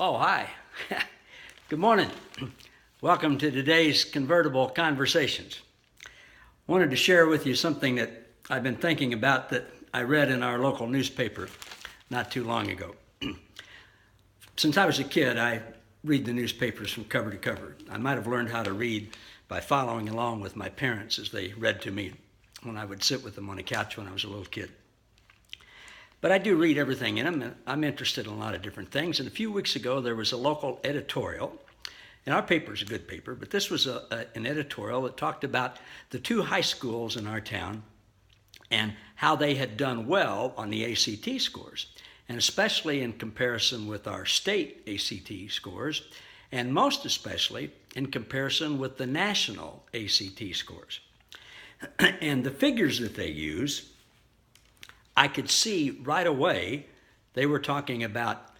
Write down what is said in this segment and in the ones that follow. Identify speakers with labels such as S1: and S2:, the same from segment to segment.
S1: Oh, hi. Good morning. Welcome to today's Convertible Conversations. Wanted to share with you something that I've been thinking about that I read in our local newspaper not too long ago. Since I was a kid, I read the newspapers from cover to cover. I might have learned how to read by following along with my parents as they read to me when I would sit with them on a couch when I was a little kid. But I do read everything in them, and I'm interested in a lot of different things. And a few weeks ago, there was a local editorial, and our paper is a good paper, but this was an editorial that talked about the two high schools in our town and how they had done well on the ACT scores, and especially in comparison with our state ACT scores, and most especially in comparison with the national ACT scores. And the figures that they use, I could see right away they were talking about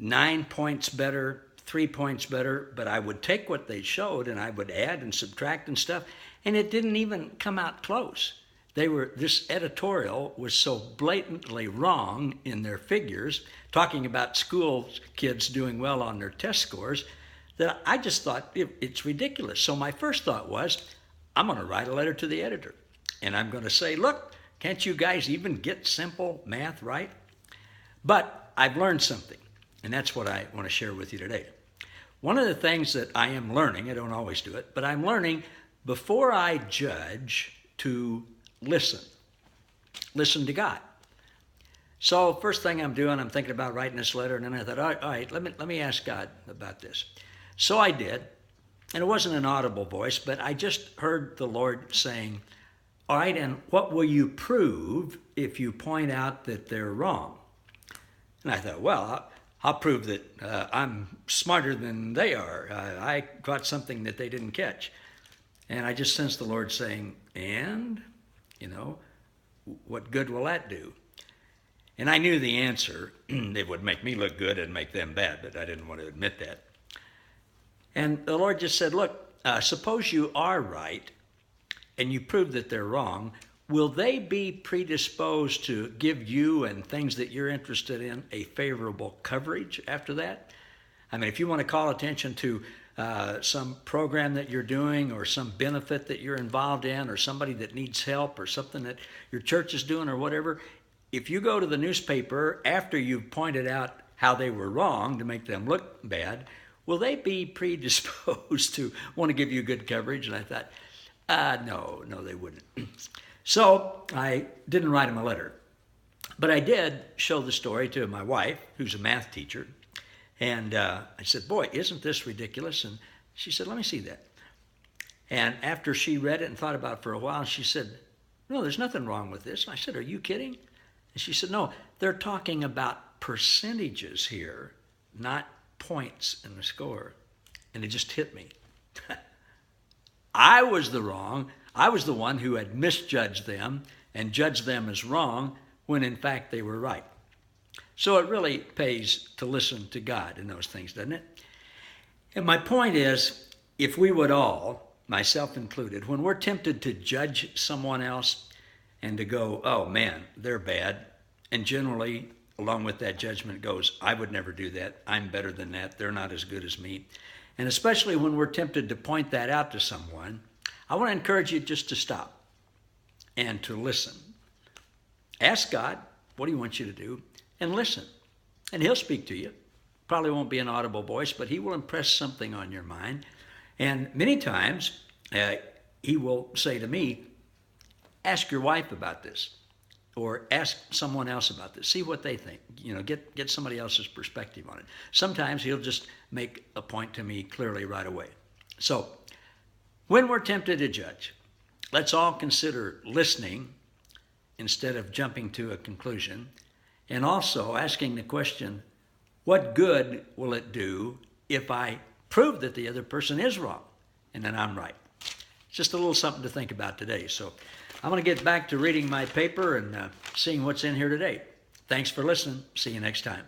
S1: 9 points better, 3 points better, but I would take what they showed and I would add and subtract and stuff, and it didn't even come out close. This editorial was so blatantly wrong in their figures, talking about school kids doing well on their test scores, that I just thought it's ridiculous. So my first thought was, I'm going to write a letter to the editor, and I'm going to say, look, can't you guys even get simple math right? But I've learned something, and that's what I want to share with you today. One of the things that I am learning, I don't always do it, but I'm learning before I judge to listen to God. So first thing I'm doing, I'm thinking about writing this letter, and then I thought, all right, let me ask God about this. So I did, and it wasn't an audible voice, but I just heard the Lord saying, all right, and what will you prove if you point out that they're wrong? And I thought, well, I'll prove that I'm smarter than they are. I caught something that they didn't catch. And I just sensed the Lord saying, and, what good will that do? And I knew the answer. It would make me look good and make them bad, but I didn't want to admit that. And the Lord just said, look, suppose you are right, and you prove that they're wrong, will they be predisposed to give you and things that you're interested in a favorable coverage after that? I mean, if you want to call attention to some program that you're doing or some benefit that you're involved in or somebody that needs help or something that your church is doing or whatever, if you go to the newspaper after you've pointed out how they were wrong to make them look bad, will they be predisposed to want to give you good coverage? And I thought, no, they wouldn't. So I didn't write him a letter, but I did show the story to my wife, who's a math teacher. And I said, boy, isn't this ridiculous? And she said, let me see that. And after she read it and thought about it for a while, she said, no, there's nothing wrong with this. And I said, are you kidding? And she said, no, they're talking about percentages here, not points in the score. And it just hit me. I was the one who had misjudged them and judged them as wrong when in fact they were right. So it really pays to listen to God in those things, doesn't it? And my point is, if we would all, myself included, when we're tempted to judge someone else and to go, oh man, they're bad, and generally along with that judgment goes, I would never do that, I'm better than that, they're not as good as me. And especially when we're tempted to point that out to someone, I want to encourage you just to stop and to listen. Ask God, what do you want you to do? And listen. And he'll speak to you. Probably won't be an audible voice, but he will impress something on your mind. And many times, he will say to me, ask your wife about this. Or ask someone else about this. See what they think. Get somebody else's perspective on it. Sometimes he'll just make a point to me clearly right away. So, when we're tempted to judge, let's all consider listening instead of jumping to a conclusion, and also asking the question, what good will it do if I prove that the other person is wrong and then I'm right? Just a little something to think about today. So I'm going to get back to reading my paper and seeing what's in here today. Thanks for listening. See you next time.